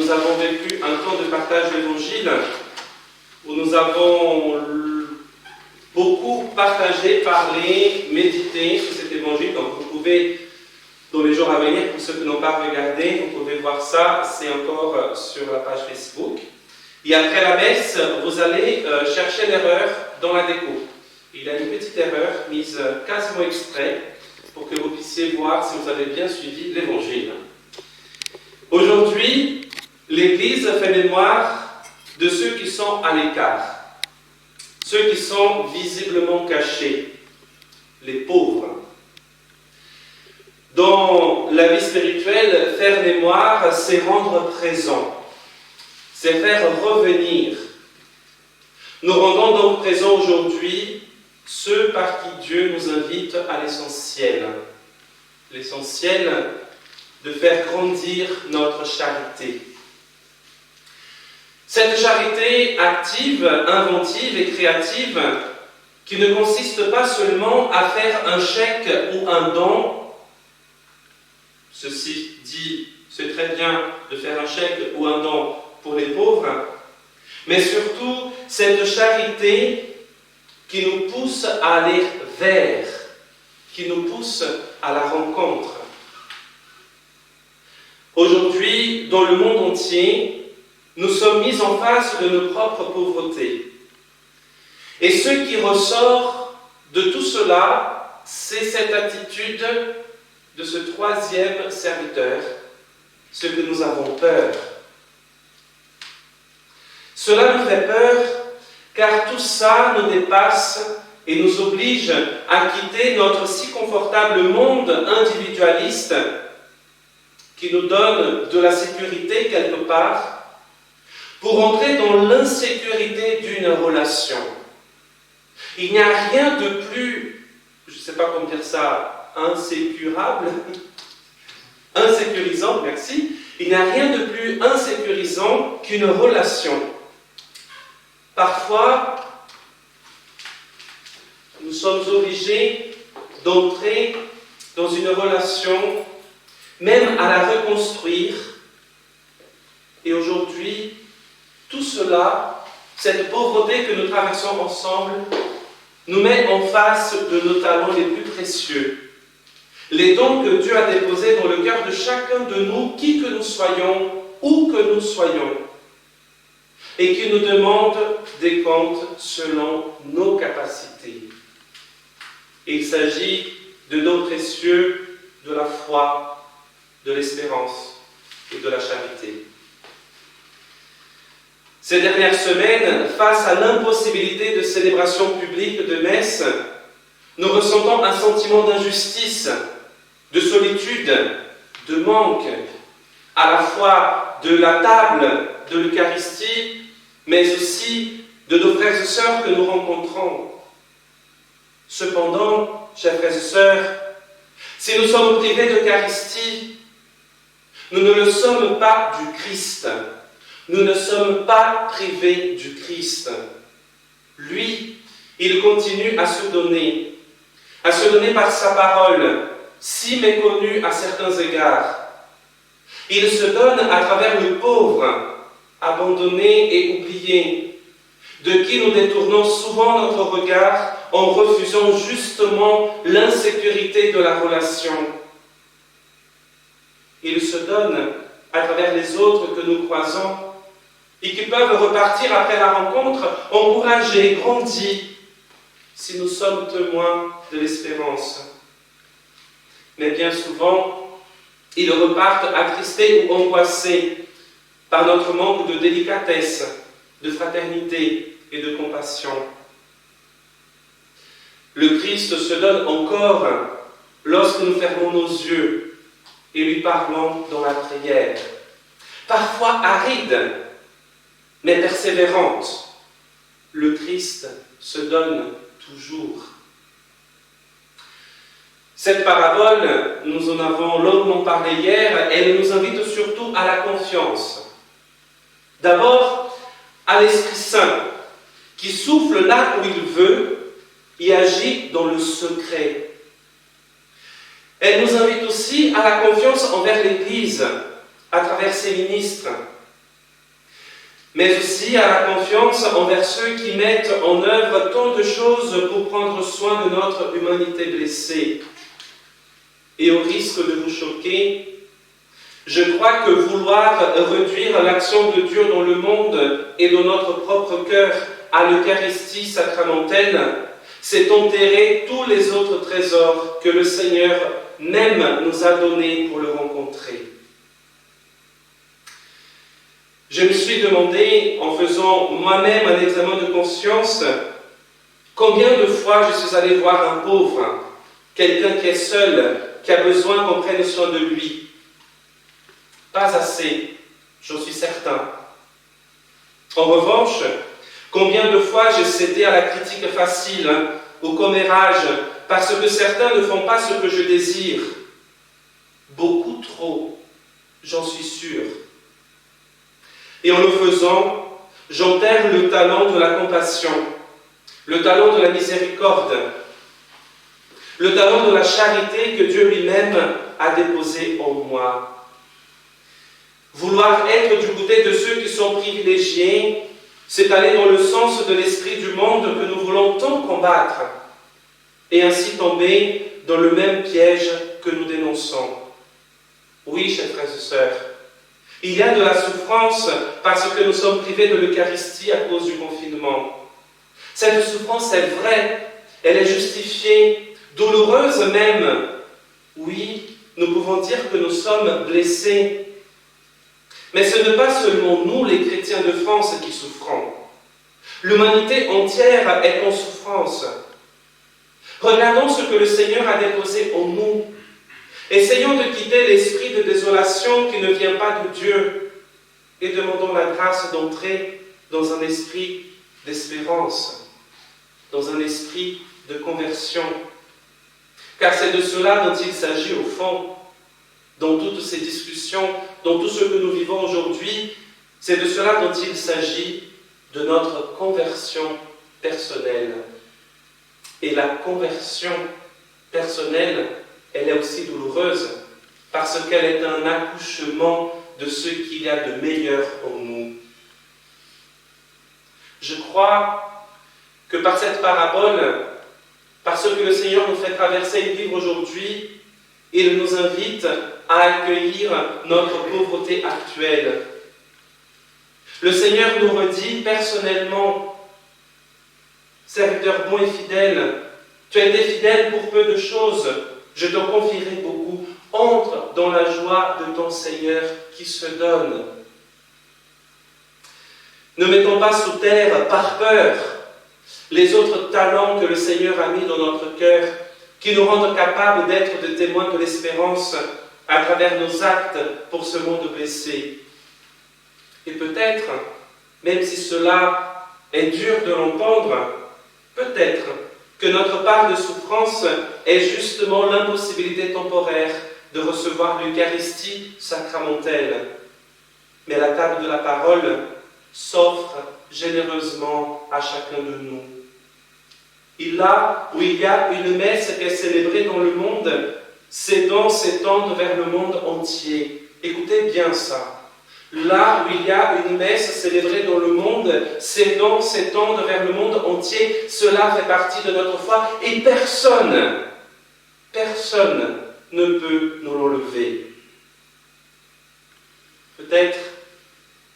nous avons vécu un temps de partage de l'Évangile où nous avons beaucoup partagé, parlé, médité sur cet Évangile. Donc vous pouvez, dans les jours à venir, pour ceux qui n'ont pas regardé, vous pouvez voir ça, c'est encore sur la page Facebook. Et après la messe, vous allez chercher l'erreur dans la déco. Il y a une petite erreur mise quasiment exprès pour que vous puissiez voir si vous avez bien suivi l'Évangile. Aujourd'hui, l'Église fait mémoire de ceux qui sont à l'écart, ceux qui sont visiblement cachés, les pauvres. Dans la vie spirituelle, faire mémoire, c'est rendre présent, c'est faire revenir. Nous rendons donc présents aujourd'hui ceux par qui Dieu nous invite à l'essentiel. L'essentiel de faire grandir notre charité. Cette charité active, inventive et créative qui ne consiste pas seulement à faire un chèque ou un don. Ceci dit, c'est très bien de faire un chèque ou un don pour les pauvres, mais surtout cette charité qui nous pousse à aller vers, qui nous pousse à la rencontre. Aujourd'hui, dans le monde entier, nous sommes mis en face de nos propres pauvretés. Et ce qui ressort de tout cela, c'est cette attitude de ce troisième serviteur, ce que nous avons peur. Cela nous fait peur car tout ça nous dépasse et nous oblige à quitter notre si confortable monde individualiste qui nous donne de la sécurité quelque part pour entrer dans l'insécurité d'une relation. Il n'y a rien de plus, je ne sais pas comment dire ça, insécurisant, merci. Il n'y a rien de plus insécurisant qu'une relation. Parfois, nous sommes obligés d'entrer dans une relation, même à la reconstruire. Et aujourd'hui, tout cela, cette pauvreté que nous traversons ensemble, nous met en face de nos talents les plus précieux. Les dons que Dieu a déposés dans le cœur de chacun de nous, qui que nous soyons, où que nous soyons, et qui nous demandent des comptes selon nos capacités. Il s'agit de dons précieux de la foi, de l'espérance et de la charité. Ces dernières semaines, face à l'impossibilité de célébration publique de messe, nous ressentons un sentiment d'injustice, de solitude, de manque, à la fois de la table de l'Eucharistie, mais aussi de nos frères et sœurs que nous rencontrons. Cependant, chers frères et sœurs, si nous sommes privés d'Eucharistie, nous ne le sommes pas du Christ. Nous ne sommes pas privés du Christ. Lui, il continue à se donner par sa parole, si méconnue à certains égards. Il se donne à travers le pauvre, abandonné et oublié, de qui nous détournons souvent notre regard en refusant justement l'insécurité de la relation. Il se donne à travers les autres que nous croisons et qui peuvent repartir après la rencontre encouragés, grandis, si nous sommes témoins de l'espérance. Mais bien souvent, ils repartent attristés ou angoissés par notre manque de délicatesse, de fraternité et de compassion. Le Christ se donne encore lorsque nous fermons nos yeux et lui parlons dans la prière. Parfois aride, mais persévérante, le Christ se donne toujours. Cette parabole, nous en avons longuement parlé hier, elle nous invite surtout à la confiance. D'abord, à l'Esprit Saint, qui souffle là où il veut et agit dans le secret. Elle nous invite aussi à la confiance envers l'Église, à travers ses ministres, mais aussi à la confiance envers ceux qui mettent en œuvre tant de choses pour prendre soin de notre humanité blessée. Et au risque de vous choquer, je crois que vouloir réduire l'action de Dieu dans le monde et dans notre propre cœur à l'Eucharistie sacramentelle, c'est enterrer tous les autres trésors que le Seigneur même nous a donnés pour le rencontrer. Je me suis demandé, en faisant moi-même un examen de conscience, combien de fois je suis allé voir un pauvre, quelqu'un qui est seul, qui a besoin qu'on prenne soin de lui. Pas assez, j'en suis certain. En revanche, combien de fois j'ai cédé à la critique facile, au commérage, parce que certains ne font pas ce que je désire. Beaucoup trop, j'en suis sûr. Et en le faisant, j'enterre le talent de la compassion, le talent de la miséricorde, le talent de la charité que Dieu lui-même a déposé en moi. Vouloir être du côté de ceux qui sont privilégiés, c'est aller dans le sens de l'esprit du monde que nous voulons tant combattre, et ainsi tomber dans le même piège que nous dénonçons. Oui, chers frères et sœurs, il y a de la souffrance parce que nous sommes privés de l'Eucharistie à cause du confinement. Cette souffrance est vraie, elle est justifiée, douloureuse même. Oui, nous pouvons dire que nous sommes blessés. Mais ce n'est pas seulement nous, les chrétiens de France, qui souffrons. L'humanité entière est en souffrance. Regardons ce que le Seigneur a déposé en nous. Essayons de quitter l'esprit de désolation qui ne vient pas de Dieu et demandons la grâce d'entrer dans un esprit d'espérance, dans un esprit de conversion. Car c'est de cela dont il s'agit au fond, dans toutes ces discussions, dans tout ce que nous vivons aujourd'hui, c'est de cela dont il s'agit, de notre conversion personnelle. Et la conversion personnelle, elle est aussi douloureuse, parce qu'elle est un accouchement de ce qu'il y a de meilleur en nous. Je crois que par cette parabole, par ce que le Seigneur nous fait traverser et vivre aujourd'hui, il nous invite à accueillir notre pauvreté actuelle. Le Seigneur nous redit personnellement, serviteur bon et fidèle, tu as été fidèle pour peu de choses, je te confierai beaucoup. Entre dans la joie de ton Seigneur qui se donne. Ne mettons pas sous terre, par peur, les autres talents que le Seigneur a mis dans notre cœur, qui nous rendent capables d'être des témoins de l'espérance à travers nos actes pour ce monde blessé. Et peut-être, même si cela est dur de l'entendre, peut-être que notre part de souffrance est justement l'impossibilité temporaire de recevoir l'Eucharistie sacramentelle. Mais la table de la parole s'offre généreusement à chacun de nous. Et là où il y a une messe qui est célébrée dans le monde, ces dons s'étendent vers le monde entier. Écoutez bien ça. Là où il y a une messe célébrée dans le monde, ces dons s'étendent vers le monde entier. Cela fait partie de notre foi et personne ne peut nous l'enlever. Peut-être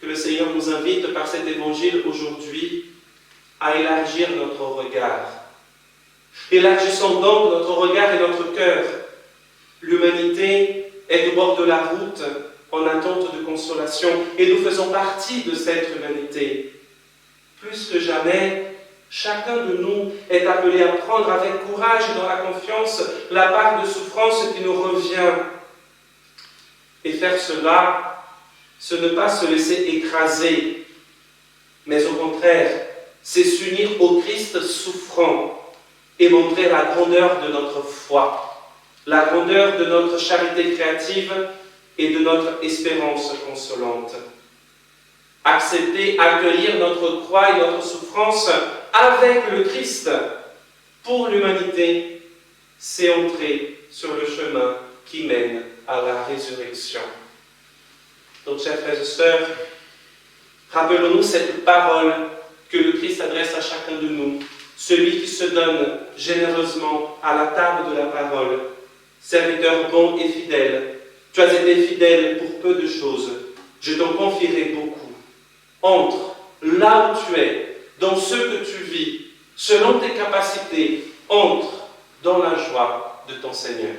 que le Seigneur nous invite par cet évangile aujourd'hui à élargir notre regard. Élargissons donc notre regard et notre cœur. L'humanité est au bord de la route en attente de consolation et nous faisons partie de cette humanité. Plus que jamais, chacun de nous est appelé à prendre avec courage et dans la confiance la part de souffrance qui nous revient. Et faire cela, ce n'est pas se laisser écraser, mais au contraire, c'est s'unir au Christ souffrant et montrer la grandeur de notre foi, la grandeur de notre charité créative et de notre espérance consolante. Accepter, accueillir notre croix et notre souffrance avec le Christ pour l'humanité, c'est entrer sur le chemin qui mène à la résurrection. Donc, chers frères et sœurs, Rappelons-nous cette parole que le Christ adresse à chacun de nous, celui qui se donne généreusement à la table de la parole. Serviteur bon et fidèle, tu as été fidèle pour peu de choses, je t'en confierai beaucoup. Entre là où tu es, dans ce que tu vis, selon tes capacités, entre dans la joie de ton Seigneur.